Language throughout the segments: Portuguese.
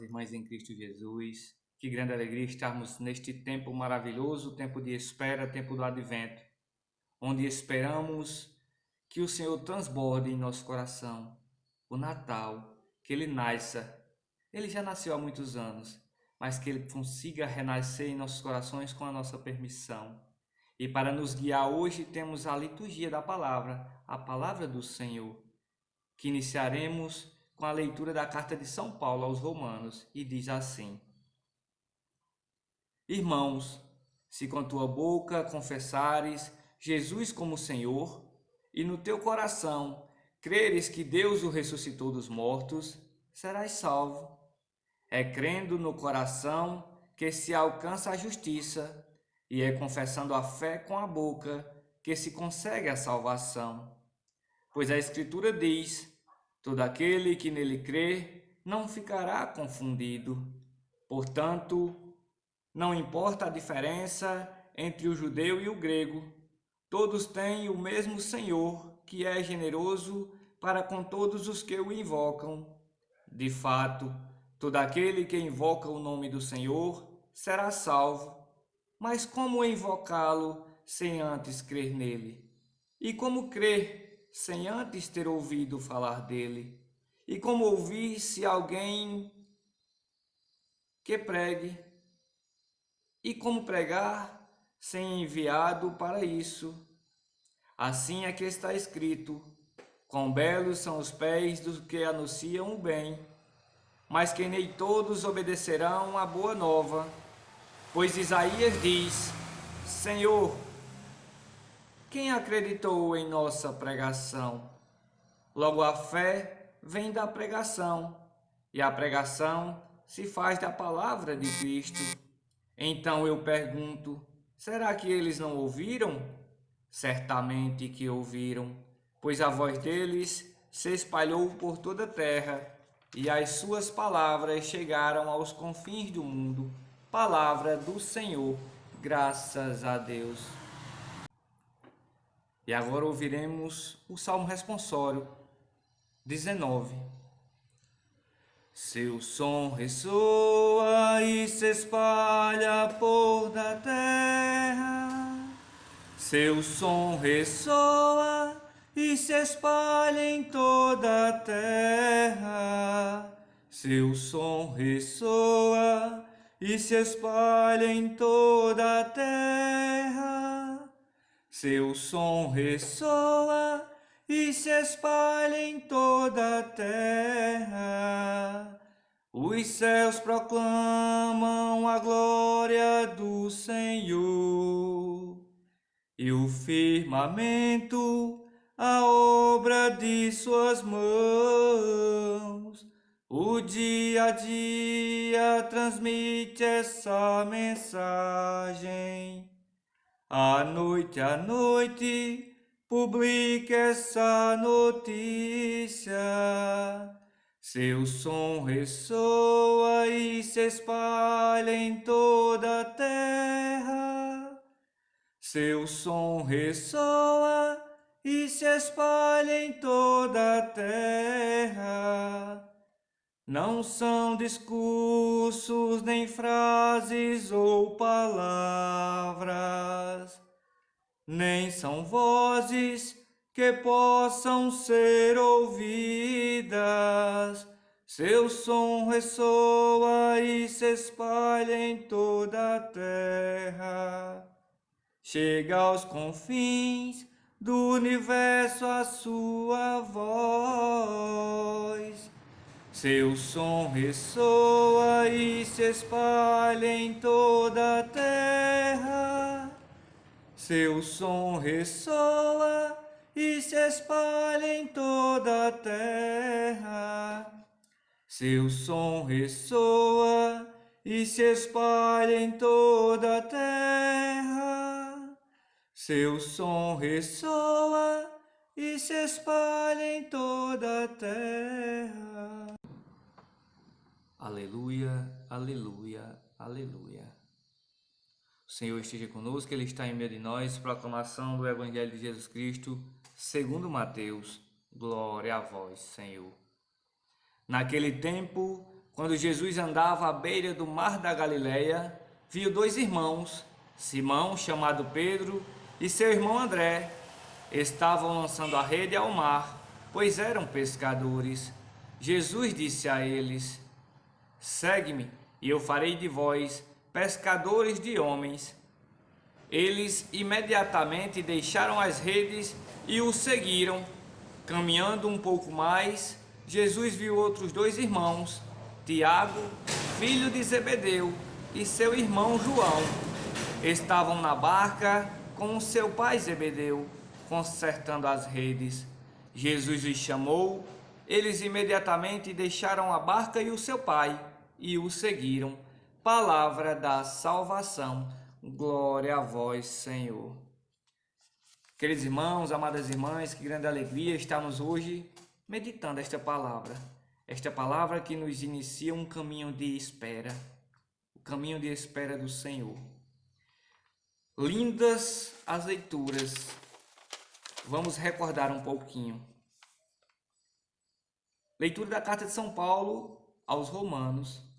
amadas irmãs em Cristo Jesus. Que grande alegria estarmos neste tempo maravilhoso, tempo de espera, tempo do advento, onde esperamos que o Senhor transborde em nosso coração o Natal, que Ele nasça. Ele já nasceu há muitos anos, mas que Ele consiga renascer em nossos corações com a nossa permissão. E para nos guiar hoje temos a liturgia da palavra, a palavra do Senhor, que iniciaremos com a leitura da carta de São Paulo aos Romanos, e diz assim: Irmãos, se com tua boca confessares Jesus como Senhor, e no teu coração creres que Deus o ressuscitou dos mortos, serás salvo. É crendo no coração que se alcança a justiça, e é confessando a fé com a boca que se consegue a salvação. Pois a Escritura diz: todo aquele que nele crê não ficará confundido. Portanto, não importa a diferença entre o judeu e o grego, todos têm o mesmo Senhor, que é generoso para com todos os que o invocam. De fato, todo aquele que invoca o nome do Senhor será salvo. Mas como invocá-lo sem antes crer nele? E como crer sem antes ter ouvido falar dele? E como ouvir se alguém que pregue? E como pregar sem enviado para isso? Assim é que está escrito: quão belos são os pés dos que anunciam o bem, mas que nem todos obedecerão à boa nova. Pois Isaías diz: Senhor, quem acreditou em nossa pregação? Logo a fé vem da pregação, e a pregação se faz da palavra de Cristo. Então eu pergunto: será que eles não ouviram? Certamente que ouviram, pois a voz deles se espalhou por toda a terra, e as suas palavras chegaram aos confins do mundo. Palavra do Senhor, graças a Deus. E agora ouviremos o Salmo Responsório 19. Seu som ressoa e se espalha por da terra. Seu som ressoa e se espalha em toda a terra. Seu som ressoa e se espalha em toda a terra. Seu som ressoa e se espalha em toda a terra. Os céus proclamam a glória do Senhor, e o firmamento a obra de suas mãos. O dia a dia transmite essa mensagem. À noite publica essa notícia. Seu som ressoa e se espalha em toda a terra. Seu som ressoa e se espalha em toda a terra. Não são discursos, nem frases ou palavras, nem são vozes que possam ser ouvidas. Seu som ressoa e se espalha em toda a terra. Chega aos confins do universo a sua voz. Seu som ressoa e se espalha em toda a terra. Seu som ressoa e se espalha em toda a terra. Seu som ressoa e se espalha em toda a terra. Seu som ressoa e se espalha em toda a terra. Aleluia, aleluia, aleluia. O Senhor esteja conosco, Ele está em meio de nós. Proclamação do Evangelho de Jesus Cristo, segundo Mateus. Glória a vós, Senhor. Naquele tempo, quando Jesus andava à beira do mar da Galileia, viu dois irmãos, Simão, chamado Pedro, e seu irmão André. Estavam lançando a rede ao mar, pois eram pescadores. Jesus disse a eles: Segue-me, e eu farei de vós pescadores de homens. Eles imediatamente deixaram as redes e o seguiram. Caminhando um pouco mais, Jesus viu outros dois irmãos, Tiago, filho de Zebedeu, e seu irmão João. Estavam na barca com seu pai Zebedeu, consertando as redes. Jesus os chamou, eles imediatamente deixaram a barca e o seu pai, e o seguiram. Palavra da salvação. Glória a vós, Senhor. Queridos irmãos, amadas irmãs, que grande alegria estarmos hoje meditando esta palavra que nos inicia um caminho de espera, o caminho de espera do Senhor. Lindas as leituras, vamos recordar um pouquinho. Leitura da carta de São Paulo aos Romanos.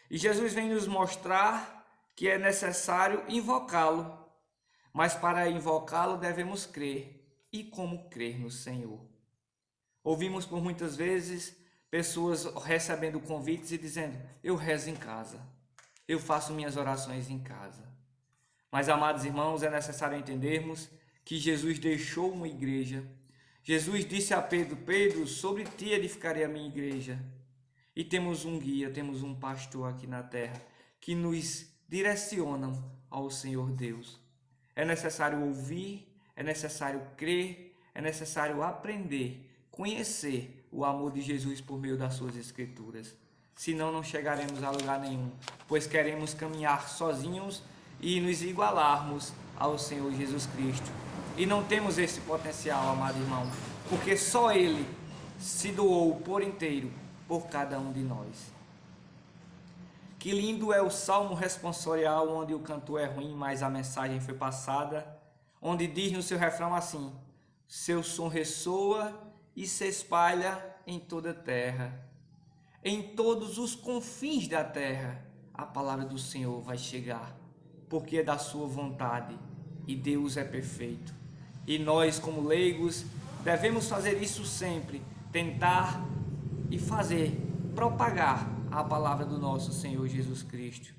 E Jesus vem nos mostrar que é necessário invocá-lo, mas para invocá-lo devemos crer. E como crer no Senhor? Ouvimos por muitas vezes pessoas recebendo convites e dizendo: eu rezo em casa, eu faço minhas orações em casa. Mas, amados irmãos, é necessário entendermos que Jesus deixou uma igreja. Jesus disse a Pedro: Pedro, sobre ti edificarei a minha igreja. E temos um guia, temos um pastor aqui na terra que nos direcionam ao Senhor Deus. É necessário ouvir, é necessário crer, é necessário aprender, conhecer o amor de Jesus por meio das suas escrituras. Senão não chegaremos a lugar nenhum, pois queremos caminhar sozinhos e nos igualarmos ao Senhor Jesus Cristo. E não temos esse potencial, amado irmão, porque só Ele se doou por inteiro por cada um de nós. Que lindo é o salmo responsorial, onde o cantor é ruim, mas a mensagem foi passada, onde diz no seu refrão assim: seu som ressoa e se espalha em toda a terra. Em todos os confins da terra, a palavra do Senhor vai chegar, porque é da sua vontade e Deus é perfeito. E nós, como leigos, devemos fazer isso sempre, tentar e fazer, propagar a palavra do nosso Senhor Jesus Cristo.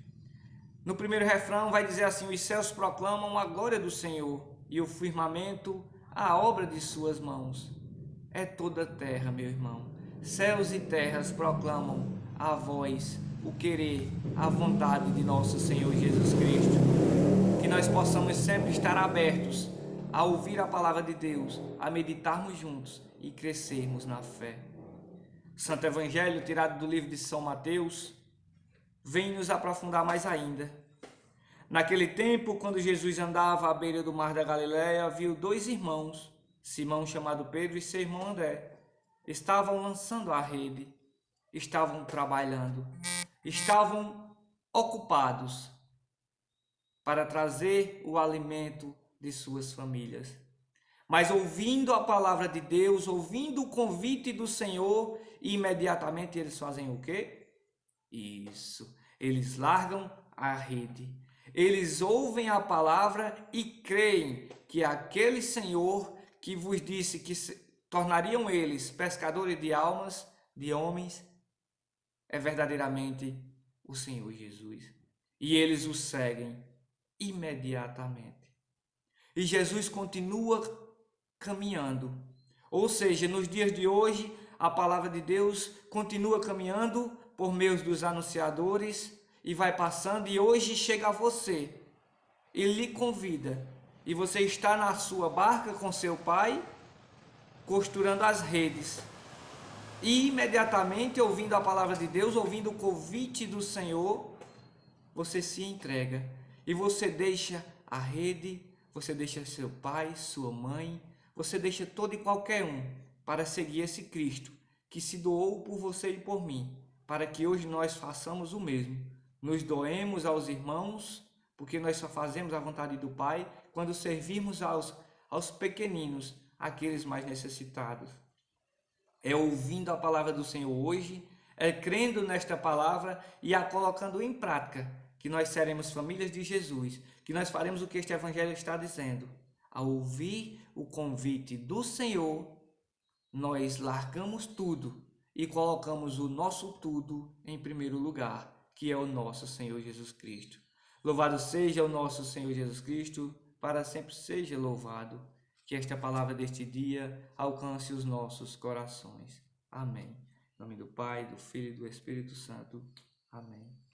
No primeiro refrão vai dizer assim: os céus proclamam a glória do Senhor e o firmamento a obra de suas mãos. É toda a terra, meu irmão. Céus e terras proclamam a voz, o querer, a vontade de nosso Senhor Jesus Cristo. Que nós possamos sempre estar abertos a ouvir a palavra de Deus, a meditarmos juntos e crescermos na fé. Santo Evangelho, tirado do livro de São Mateus, vem nos aprofundar mais ainda. Naquele tempo, quando Jesus andava à beira do mar da Galileia, viu dois irmãos, Simão, chamado Pedro, e seu irmão André. Estavam lançando a rede, estavam trabalhando, estavam ocupados para trazer o alimento de suas famílias. Mas ouvindo a palavra de Deus, ouvindo o convite do Senhor, imediatamente eles fazem o quê? Isso, eles largam a rede. Eles ouvem a palavra e creem que aquele Senhor que vos disse que tornariam eles pescadores de almas, de homens, é verdadeiramente o Senhor Jesus. E eles o seguem imediatamente. E Jesus continua caminhando. Ou seja, nos dias de hoje, a palavra de Deus continua caminhando por meio dos anunciadores e vai passando, e hoje chega a você e lhe convida. E você está na sua barca com seu pai, costurando as redes. E imediatamente, ouvindo a palavra de Deus, ouvindo o convite do Senhor, você se entrega e você deixa a rede, você deixa seu pai, sua mãe, você deixa todo e qualquer um para seguir esse Cristo que se doou por você e por mim, para que hoje nós façamos o mesmo. Nos doemos aos irmãos, porque nós só fazemos a vontade do Pai quando servirmos aos pequeninos, aqueles mais necessitados. É ouvindo a palavra do Senhor hoje, É crendo nesta palavra e a colocando em prática que nós seremos famílias de Jesus, que nós faremos o que este evangelho está dizendo. Ao ouvir o convite do Senhor, nós largamos tudo e colocamos o nosso tudo em primeiro lugar, que é o nosso Senhor Jesus Cristo. Louvado seja o nosso Senhor Jesus Cristo, para sempre seja louvado. Que esta palavra deste dia alcance os nossos corações. Amém. Em nome do Pai, do Filho e do Espírito Santo. Amém.